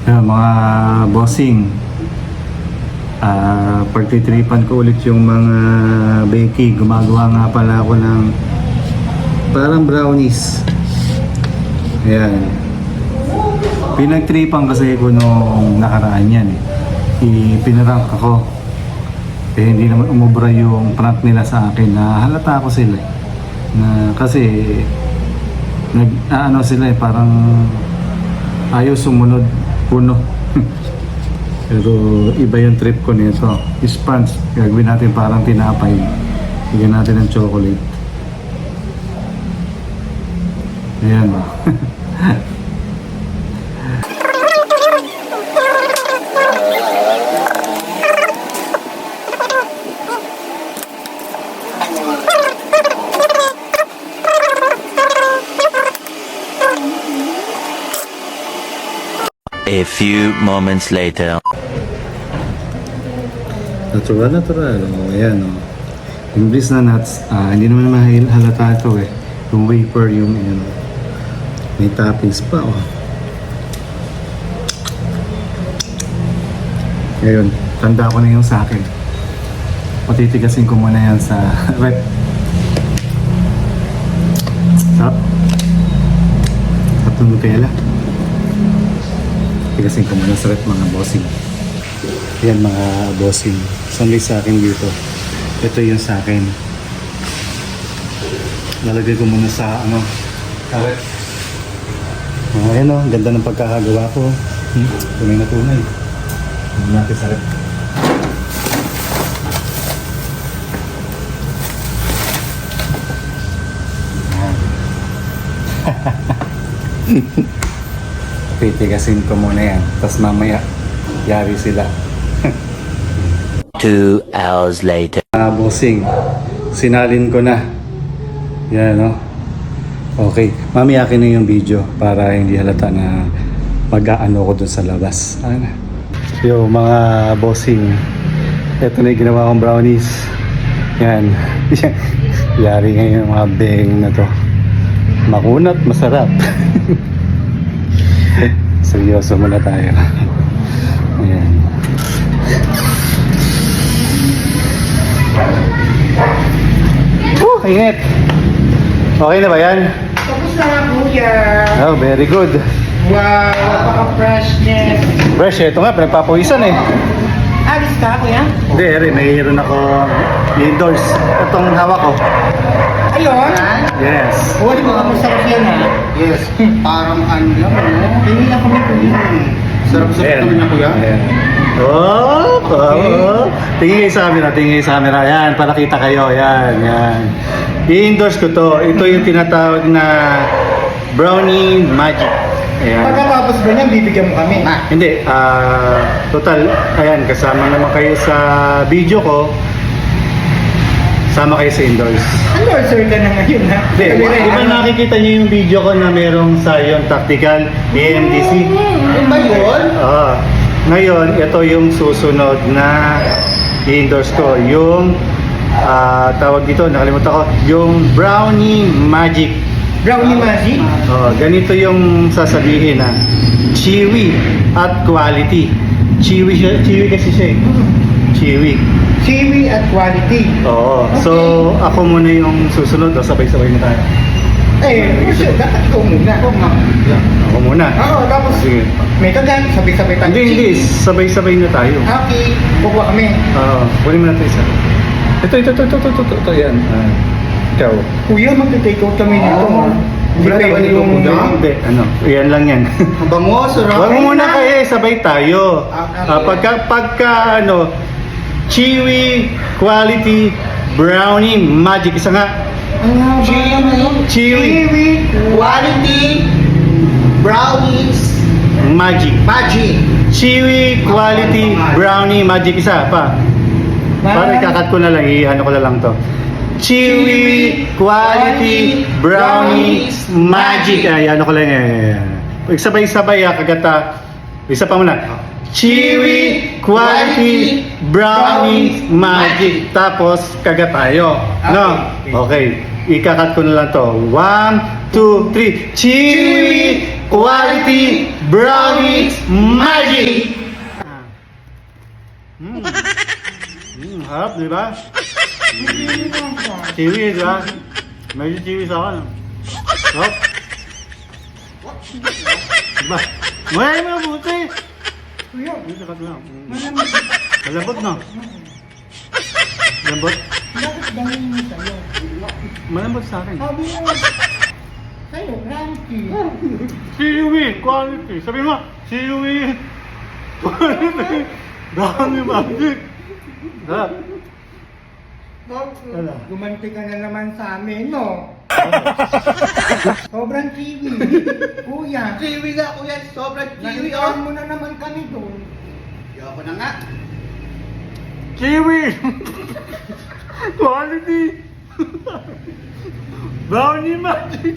Mga bossing, pagtitripan ko ulit yung mga Becky. Gumagawa nga pala ako ng parang brownies. Ayan. Pinagtripan kasi ko nung nakaraan yan eh. Ipinarank ako. Eh hindi naman umubra yung prank nila sa akin. Na halata ko sila eh. Na kasi ano sila eh, parang ayaw sumunod puno. Pero iba yung trip ko nito. Sponge, gagawin natin parang tinapay. Bigyan natin ng chocolate. Ayan o. A few moments later. Natural. O, ayan o. Imbis na nuts, hindi naman halata ito eh. Yung wafer, yung ano. May toppings pa o. Ngayon, tanda ko na yung sa akin. Patitigasin ko muna yan sa rep. Sarap. Sarap ng Nutella. Tigasin ko muna sa rep mga bossing. Yan mga bossing. Sunday sa akin dito. Ito yung sa akin. Lalagay ko muna sa ano. Rep. Ayan o. Ganda ng pagkakagawa ko. Tunay na tunay. Hindi natin sa rep. Titigasin ko muna yan. Tapos mamaya, yari sila. 2 hours later. Bossing, sinalin ko na. Yan, no? Okay. Mamaya akin na yung video para hindi halata na mag-aano ko dun sa labas. Yo, mga bossing. Ito na yung ginawa kong brownies. Yan. Yari ngayon yung mga beng na to. Makunat, masarap. Seryoso muna tayo. Ayan. Init. Okay na ba yan? Tapos na nga, kuya. Oh, very good. Wow, napaka-freshness. Fresh, ito nga, pinagpapawisan eh. Alis ka, kuya? Hindi, mayroon ako indoors. Itong hawak ko. Ayun. Yes. Oo, di ba masarap yan, ha? Yes, parang ano lang, no? Hindi na kami, kuya. Sarap-sarap naman na, kuya. Ayan. Tingin kayo sa camera. Ayan, para kita kayo. Ayan. I-endorse ko to. Ito yung tinatawag na Brownie Magic. Ayan. Pagkatapos ba niyan, bibigyan mo kami? Hindi, total, ayan, kasama naman kayo sa video ko. Sama kayo sa indoors. Endorser ka na ngayon, ha? Hindi, di ba nakikita niyo yung video ko na merong Zion Tactical AMDC? Ano ba yun? Ngayon, ito yung susunod na i-endorse ko. Yung, tawag dito, nakalimutan ko, yung Brownie Magic. Brownie Magic? Ganito yung sasabihin na chewy at quality. Chewy kasi siya eh. Chewy at quality. Oo. Okay. So, ako muna yung susunod. Sabay-sabay na tayo. Dapat ikaw muna. Ako muna. Oo, tapos Sige. may kagat, sabay-sabay tayo. Hindi. Sabay-sabay na tayo. Okay, kukuha kami. Kunin mo natin isa. Ito. Yan. Ikaw. Kuya, mag-take out kami nito. Hindi Wala pwede naman yung kuya. kuya. Hindi. Yan lang yan. Ang bango, sarap. Huwag mo muna kayo. Sabay tayo. Pagka chewy, quality, brownie, magic. Isa nga. Chewy. Quality, brownies, Magic. magic. Chewy, quality, brownie, magic. Isa pa. Para ikakat ko na lang. Ano ko na lang to. Chewy, quality, brownies, magic. Ano ko lang Sabay-sabay kagata. Isa pa muna. Chewy, quality, brownies, magic. Tapos kagat tayo. No? Okay. ikakat ko na lang to. 1, 2, 3. Chewy quality brownies magic! Harap, di ba? Chewy, di ba? Medyo chewy sa akin. Harap. Diba? May mabuti! Kuya, Ikakat mo lang. malamig. Malambot na. Malambot? Bakit dangin mo sa'yo? Malambot sa akin. Sabi mo, sa'yo, crunchy. Chewy quality. Sabi mo, chewy quality. Brownie magic. Sarap. Wala. Gumanti ka na naman sa amin, no? Sobrang kiwi. Kuya, Kiwi nga kuya, sobrang kiwi nalimutan oh. mo na naman kami doon. Ayoko na nga. Chewy quality. Brownie magic.